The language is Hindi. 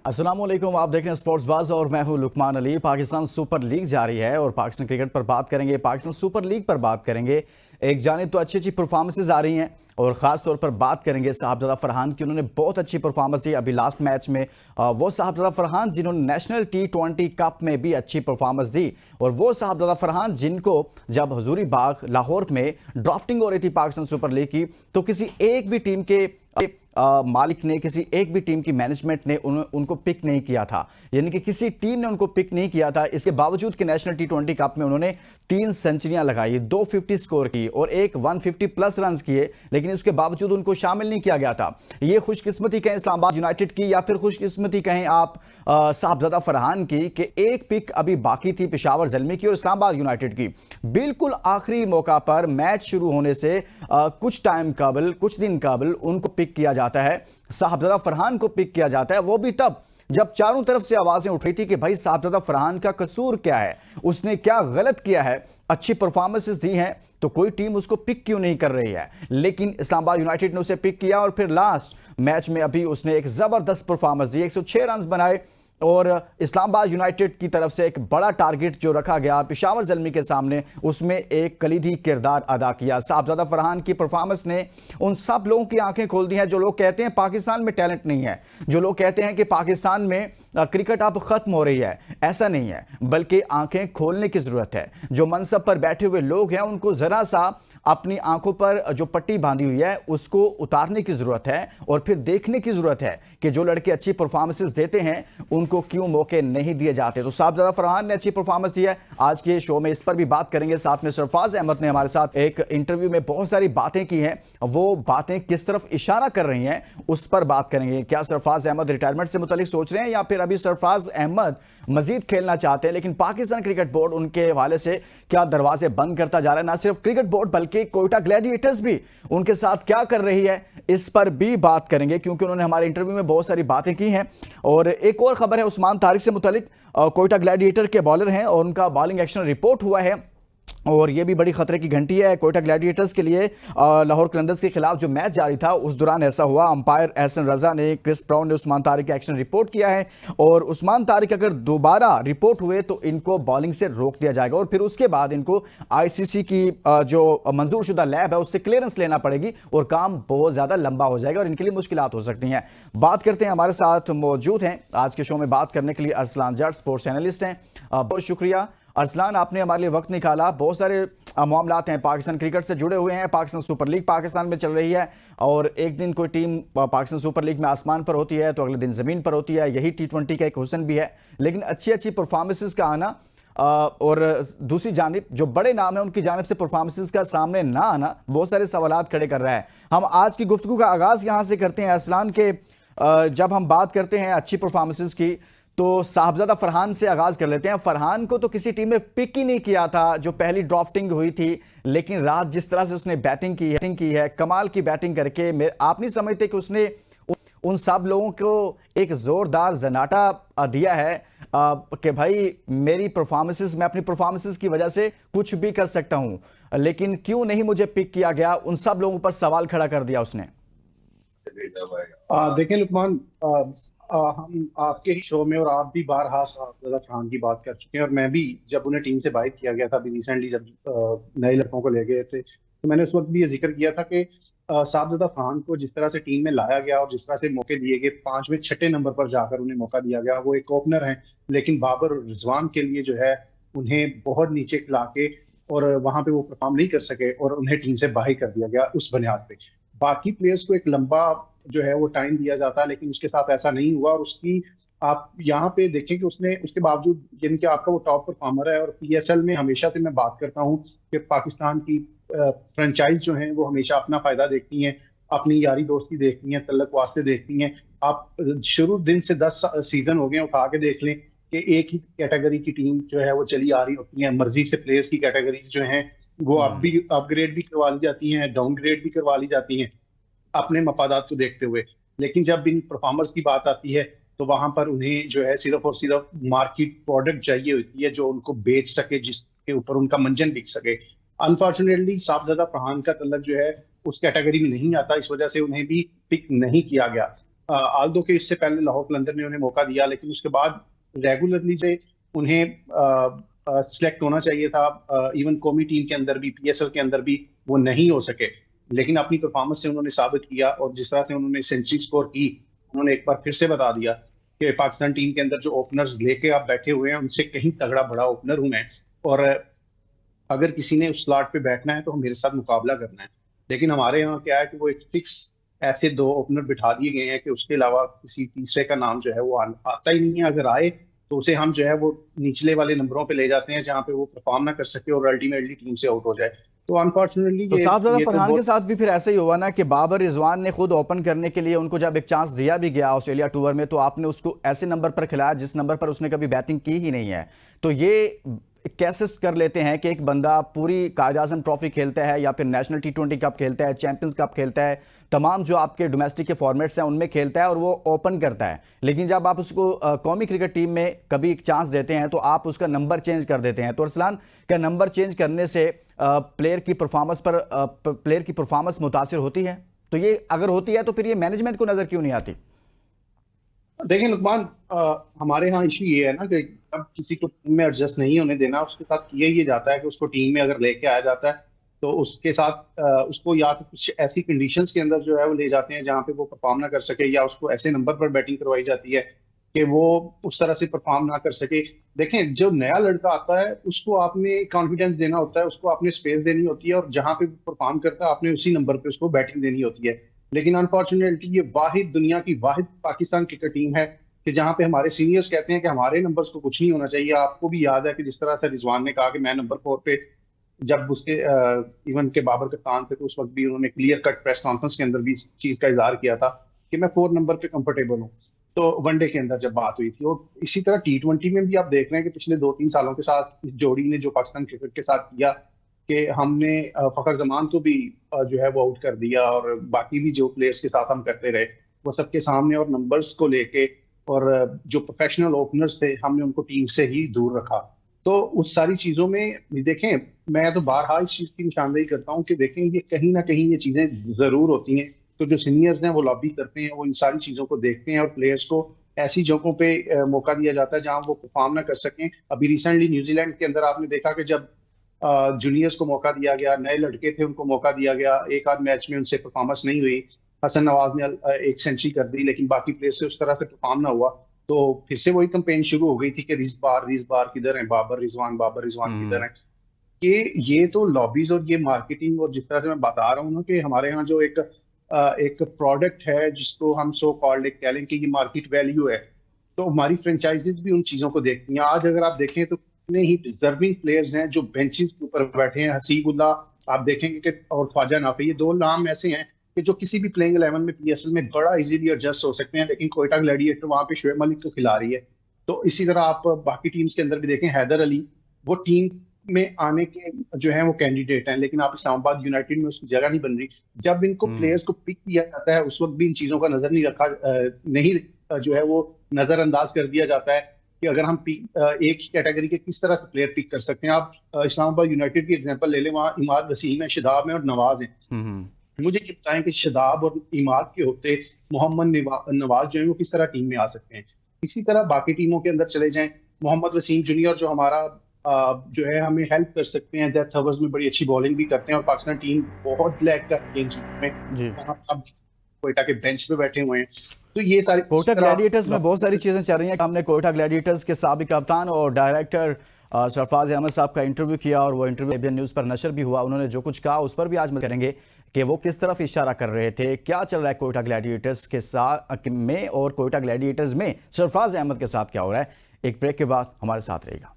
अस्सलामुअलैकुम, आप देख रहे हैं स्पोर्ट्स बाज़ और मैं हूं लुकमान अली। पाकिस्तान सुपर लीग जारी है और पाकिस्तान क्रिकेट पर बात करेंगे, पाकिस्तान सुपर लीग पर बात करेंगे। एक जानिब तो अच्छी अच्छी परफॉर्मेंसेज आ रही हैं और ख़ास तौर पर बात करेंगे साहबजादा फरहान की। उन्होंने बहुत अच्छी परफॉर्मेंस दी अभी लास्ट मैच में। वो साहबजादा फरहान जिन्होंने नेशनल T20 कप में भी अच्छी परफॉर्मेंस दी और वो साहबजादा फरहान जिनको जब हजूरी बाग लाहौर में ड्राफ्टिंग हो रही थी पाकिस्तान सुपर लीग की, तो किसी एक भी टीम के मालिक ने, किसी एक भी टीम की मैनेजमेंट ने उनको पिक नहीं किया था, यानी कि किसी टीम ने उनको पिक नहीं किया था। इसके बावजूद कि नेशनल T20 कप में उन्होंने 3 सेंचुरियां लगाई, 250 स्कोर की और एक 150 प्लस रन किए, लेकिन उसके बावजूद उनको शामिल नहीं किया गया था। ये खुशकिस्मती कहें इस्लामाबाद यूनाइटेड की या फिर खुशकिस्मती कहें आप साहबजादा फरहान की कि एक पिक अभी बाकी थी पेशावर ज़ल्मी की और इस्लामाबाद यूनाइटेड की। बिल्कुल आखिरी मौका पर मैच शुरू होने से कुछ टाइम कबल, कुछ दिन कबल उनको पिक किया जाता है, साहबजादा फरहान को पिक किया जाता है। वो भी तब जब चारों तरफ से आवाजें उठ रही थी कि भाई साहबजादा फरहान का कसूर क्या है, उसने क्या गलत किया है, अच्छी परफॉर्मेंसेस दी हैं तो कोई टीम उसको पिक क्यों नहीं कर रही है। लेकिन इस्लामाबाद यूनाइटेड ने उसे पिक किया और फिर लास्ट मैच में अभी उसने एक जबरदस्त परफॉर्मेंस दी, 106 रन बनाए और इस्लामाबाद यूनाइटेड की तरफ से एक बड़ा टारगेट जो रखा गया पेशावर ज़ल्मी के सामने, उसमें एक कलीदी किरदार अदा किया। साहबजादा फरहान की परफॉर्मेंस ने उन सब लोगों की आंखें खोल दी हैं जो लोग कहते हैं पाकिस्तान में टैलेंट नहीं है, जो लोग कहते हैं कि पाकिस्तान में क्रिकेट अब खत्म हो रही है। ऐसा नहीं है, बल्कि आंखें खोलने की जरूरत है। जो मनसब पर बैठे हुए लोग हैं उनको जरा सा अपनी आंखों पर जो पट्टी बांधी हुई है उसको उतारने की जरूरत है और फिर देखने की जरूरत है कि जो लड़के अच्छी परफॉर्मेंसेस देते हैं उनको क्यों मौके नहीं दिए जाते। तो साहबजादा फरहान ने अच्छी परफॉर्मेंस दी है। आज के शो में इस पर भी बात करेंगे। साथ में सरफराज अहमद ने हमारे साथ एक इंटरव्यू में बहुत सारी बातें की हैं, वो बातें किस तरफ इशारा कर रही हैं उस पर बात करेंगे। क्या सरफराज अहमद रिटायरमेंट से मुतालिक सोच रहे हैं या फिर अभी सरफराज अहमद मजीद खेलना चाहते हैं, लेकिन पाकिस्तान क्रिकेट बोर्ड उनके हवाले से क्या दरवाजे बंद करता जा रहा है। ना सिर्फ क्रिकेट बोर्ड बल्कि कोयटा ग्लैडिएटर्स भी उनके साथ क्या कर रही है, इस पर भी बात करेंगे क्योंकि उन्होंने हमारे इंटरव्यू में बहुत सारी बातें की हैं। और एक और खबर है उस्मान तारिक से मुतालिक। कोयटा ग्लैडिएटर के बॉलर हैं और उनका बॉलिंग एक्शन रिपोर्ट हुआ है और यह भी बड़ी खतरे की घंटी है कोयटा ग्लैडिएटर्स के लिए। लाहौर कलंदर्स के खिलाफ जो मैच जारी था उस दौरान ऐसा हुआ, अंपायर एहसन रजा ने, क्रिस ब्राउन ने उस्मान तारिक का एक्शन रिपोर्ट किया है और उस्मान तारिक अगर दोबारा रिपोर्ट हुए तो इनको बॉलिंग से रोक दिया जाएगा और फिर उसके बाद इनको ICC की जो मंजूर शुदा लैब है उससे क्लियरेंस लेना पड़ेगी और काम बहुत ज्यादा लंबा हो जाएगा और इनके लिए मुश्किलात हो सकती हैं। बात करते हैं, हमारे साथ मौजूद हैं आज के शो में बात करने के लिए अरसलान जट, स्पोर्ट्स एनालिस्ट हैं। बहुत शुक्रिया अरसलान, आपने हमारे लिए वक्त निकाला। बहुत सारे मामलात हैं पाकिस्तान क्रिकेट से जुड़े हुए हैं। पाकिस्तान सुपर लीग पाकिस्तान में चल रही है और एक दिन कोई टीम पाकिस्तान सुपर लीग में आसमान पर होती है तो अगले दिन ज़मीन पर होती है। यही T20 का एक हुस्न भी है, लेकिन अच्छी अच्छी परफॉर्मेंसेस का आना और दूसरी जानिब जो बड़े नाम है उनकी जानिब से परफॉर्मेंसेस का सामने ना आना बहुत सारे सवालात खड़े कर रहा है। हम आज की गुफ्तगू का आगाज़ यहाँ से करते हैं अरसलान के। जब हम बात करते हैं अच्छी परफॉर्मेंसेस की तो साहबजादा फरहान से आगाज कर लेते हैं। फरहान को तो किसी टीम ने पिक ही नहीं किया था जो पहली ड्राफ्टिंग हुई थी, लेकिन रात जिस तरह से उसने बैटिंग की है कमाल की बैटिंग करके, आप नहीं समझते कि उसने उन सब लोगों को एक जोरदार जनाटा दिया है कि भाई मेरी परफॉर्मेंसेस, मैं अपनी परफॉर्मेंसेस की वजह से कुछ भी कर सकता हूं, लेकिन क्यों नहीं मुझे पिक किया गया, उन सब लोगों पर सवाल खड़ा कर दिया उसने। देखें लुकमान, हम आपके ही शो में और आप भी बारहा साहबजादा फरहान की बात कर चुके हैं और मैं भी जब उन्हें टीम से बाहर किया गया था अभी रिसेंटली, जब नए लड़कों को ले गए थे तो मैंने उस वक्त भी ये जिक्र किया था कि साहबजादा फरहान को जिस तरह से टीम में लाया गया और जिस तरह से मौके दिए गए, 5वें 6ठे नंबर पर जाकर उन्हें मौका दिया गया। वो एक ओपनर हैं लेकिन बाबर और रिजवान के लिए जो है उन्हें बहुत नीचे खिला के और वहां पे वो परफॉर्म नहीं कर सके और उन्हें टीम से बाहर कर दिया गया उस बुनियाद पे। बाकी प्लेयर्स को एक लंबा जो है वो टाइम दिया जाता है, लेकिन उसके साथ ऐसा नहीं हुआ और उसकी आप यहाँ पे देखें कि उसने उसके बावजूद, यानी कि आपका वो टॉप परफॉर्मर है और PSL में हमेशा से मैं बात करता हूँ कि पाकिस्तान की फ्रेंचाइज जो हैं वो हमेशा अपना फायदा देखती हैं, अपनी यारी दोस्ती देखती हैं, तल्लक वास्ते देखती हैं। आप शुरू दिन से 10 सीजन हो गए, उठा के देख लें कि एक ही कैटेगरी की टीम जो है वो चली आ रही होती है। मर्जी से प्लेयर्स की कैटेगरीज जो हैं वो अपग्रेड भी करवा ली जाती हैं, डाउनग्रेड भी करवा ली जाती हैं अपने मफादात को देखते हुए। लेकिन जब इन परफॉर्मर्स की बात आती है तो वहां पर उन्हें जो है सिर्फ और सिर्फ मार्केट प्रोडक्ट चाहिए होती है जो उनको बेच सके, जिसके ऊपर उनका मंजन बिक सके। अनफॉर्चुनेटली साहबजादा फरहान का तल्लक जो है उस कैटेगरी में नहीं आता, इस वजह से उन्हें भी पिक नहीं किया गया। आल्दो के इससे पहले लाहौर कलंदर ने उन्हें मौका दिया, लेकिन उसके बाद रेगुलरली से उन्हें सिलेक्ट होना चाहिए था। इवन कौमी टीम के अंदर भी, पीएसएल के अंदर भी वो नहीं हो सके, लेकिन अपनी परफॉर्मेंस से उन्होंने साबित किया, और जिस तरह से उन्होंने सेंचुरी स्कोर की, उन्होंने एक बार फिर से बता दिया कि पाकिस्तान टीम के अंदर जो ओपनर्स लेके आप बैठे हुए हैं उनसे कहीं तगड़ा बड़ा ओपनर हूं मैं, और अगर किसी ने उस स्लॉट पे बैठना है तो मेरे साथ मुकाबला करना है। लेकिन हमारे यहाँ क्या है कि वो एक फिक्स ऐसे 2 ओपनर बिठा दिए गए हैं कि उसके अलावा किसी तीसरे का नाम जो है वो आता ही नहीं है। अगर आए तो उसे हम जो है वो निचले वाले नंबरों पे ले जाते हैं, जहाँ पे वो परफॉर्म ना कर सके और अल्टीमेटली टीम से आउट हो जाए। तो अनफॉर्चुनेटली तो साहबजादा ये तो फरहान के बहुत साथ भी फिर ऐसे ही हुआ ना कि बाबर रिजवान ने खुद ओपन करने के लिए उनको जब एक चांस दिया भी गया ऑस्ट्रेलिया टूर में, तो आपने उसको ऐसे नंबर पर खिलाया जिस नंबर पर उसने कभी बैटिंग की ही नहीं है। तो ये कैसे कर लेते हैं कि एक बंदा पूरी कायद-ए-आज़म ट्रॉफी खेलता है या फिर नेशनल T20 कप खेलता है, चैंपियंस कप खेलता है, तमाम जो आपके डोमेस्टिक के फॉर्मेट्स हैं उनमें खेलता है और वो ओपन करता है, लेकिन जब आप उसको कौमी क्रिकेट टीम में कभी एक चांस देते हैं तो आप उसका नंबर चेंज कर देते हैं। तो अरसलान, क्या नंबर चेंज करने से प्लेयर की परफॉर्मेंस मुतासिर होती है? तो ये अगर होती है तो फिर ये मैनेजमेंट को नजर क्यों नहीं आती? देखिए लुकमान, हमारे यहाँ इशू ये है ना कि अब किसी को टीम में एडजस्ट नहीं होने देना, उसके साथ किया ये जाता है कि उसको टीम में अगर लेके आया जाता है तो उसके साथ उसको या तो कुछ ऐसी कंडीशंस के अंदर जो है वो ले जाते हैं जहाँ पे वो परफॉर्म ना कर सके, या उसको ऐसे नंबर पर बैटिंग करवाई जाती है कि वो उस तरह से परफॉर्म ना कर सके। देखें, जो नया लड़का आता है उसको आपने कॉन्फिडेंस देना होता है, उसको आपने स्पेस देनी होती है, और जहाँ पे परफॉर्म करता है आपने उसी नंबर पे उसको बैटिंग देनी होती है। लेकिन अनफॉर्चुनेटली ये वाहिद दुनिया की वाहिद पाकिस्तान क्रिकेट टीम है कि जहाँ पे हमारे सीनियर्स कहते हैं कि हमारे नंबर्स को कुछ नहीं होना चाहिए। आपको भी याद है कि जिस तरह से रिजवान ने कहा कि मैं नंबर 4 पे, जब उसके इवन के बाबर कप्तान थे तो उस वक्त भी उन्होंने क्लियर कट प्रेस कॉन्फ्रेंस के अंदर भी इस चीज का इजहार किया था कि मैं 4 नंबर पे कंफर्टेबल हूँ। तो वनडे के अंदर जब बात हुई थी, और इसी तरह T20 में भी आप देख रहे हैं कि पिछले 2-3 सालों के साथ इस जोड़ी ने जो पाकिस्तान क्रिकेट के साथ किया कि हमने फखर जमान को भी जो है वो आउट कर दिया, और बाकी भी जो प्लेयर्स के साथ हम करते रहे वो सबके सामने, और नंबर्स को लेके, और जो प्रोफेशनल ओपनर्स थे हमने उनको टीम से ही दूर रखा। तो उस सारी चीजों में देखें, मैं तो बारहा इस चीज की निशानदेही करता हूँ कि देखें ये कहीं ना कहीं ये चीजें जरूर होती हैं। तो जो सीनियर्स हैं वो लॉबी करते हैं, वो इन सारी चीजों को देखते हैं, और प्लेयर्स को ऐसी जगहों पे मौका दिया जाता है जहां वो परफॉर्म ना कर सकें। अभी रिसेंटली न्यूजीलैंड के अंदर आपने देखा कि जब जूनियर्स को मौका दिया गया, नए लड़के थे उनको मौका दिया गया, एक आध मैच में उनसे परफॉर्मेंस नहीं हुई, हसन नवाज ने एक सेंचुरी कर दी, लेकिन बाकी प्लेयर से उस तरह से परफॉर्म ना हुआ, तो फिर से वही कैंपेन शुरू हो गई थी कि रिजबार किधर है, बाबर रिजवान किधर है। ये तो लॉबीज और ये मार्केटिंग, और जिस तरह से मैं बता रहा हूँ ना कि हमारे यहाँ जो एक प्रोडक्ट है जिसको हम सो कॉल्ड एक कह लें कि ये मार्केट वैल्यू है, तो हमारी फ्रेंचाइजीज भी उन चीजों को देखती हैं। आज अगर आप देखें तो कितने ही डिजर्विंग प्लेयर्स हैं जो बेंचेस के ऊपर बैठे हैं। हसीबुल्लाह आप देखेंगे कि, और ख्वाजा नाफी, ये 2 नाम ऐसे हैं कि जो किसी भी प्लेइंग 11 में पीएसएल में बड़ा इजीली एडजस्ट हो सकते हैं, लेकिन कोयटा ग्लैडिएटर वहां पे शुएब मलिक को खिला रही है। तो इसी तरह आप बाकी टीम्स के अंदर भी देखें, हैदर अली वो टीम में आने के जो है वो कैंडिडेट हैं, लेकिन आप इस्लामाबाद यूनाइटेड में उसकी जगह नहीं बन रही। जब इनको प्लेयर्स को पिक किया जाता है उस वक्त भी इन चीजों का नजर नहीं रखा, नहीं जो है वो नजरअंदाज कर दिया जाता है कि अगर हम एक ही कैटेगरी के किस तरह से प्लेयर पिक कर सकते हैं। आप इस्लामाबाद यूनाइटेड की एग्जांपल ले लें, वहाँ इमाद वसीम है, शादाब है और नवाज है। मुझे ये बताएं कि शादाब और इमाद के होते मोहम्मद नवाज जो है वो किस तरह टीम में आ सकते हैं। इसी तरह बाकी टीमों के अंदर चले जाएं, मोहम्मद वसीम जूनियर जो हमारा जो है हमें हेल्प कर सकते हैं, डेथ ओवर्स में बड़ी अच्छी बॉलिंग भी करते हैं, और पाकिस्तान टीम बहुत लैग कर गेम्स में अब कोयटा के बेंच पे बैठे हुए हैं। तो ये सारी कोयटा ग्लैडिएटर्स में बहुत सारी चीजें चल रही हैं। हमने कोयटा ग्लैडिएटर्स के साबिक कप्तान और डायरेक्टर सरफराज अहमद साहब का इंटरव्यू किया, और वो इंटरव्यू एबीएन न्यूज़ पर नशर भी हुआ। उन्होंने जो कुछ कहा उस पर भी आज हम करेंगे कि वो किस तरफ इशारा कर रहे थे, क्या चल रहा है कोयटा ग्लैडिएटर्स के साथ में, और कोयटा ग्लैडिएटर्स में सरफराज अहमद के साथ क्या हो रहा है। एक ब्रेक के बाद हमारे साथ रहेगा।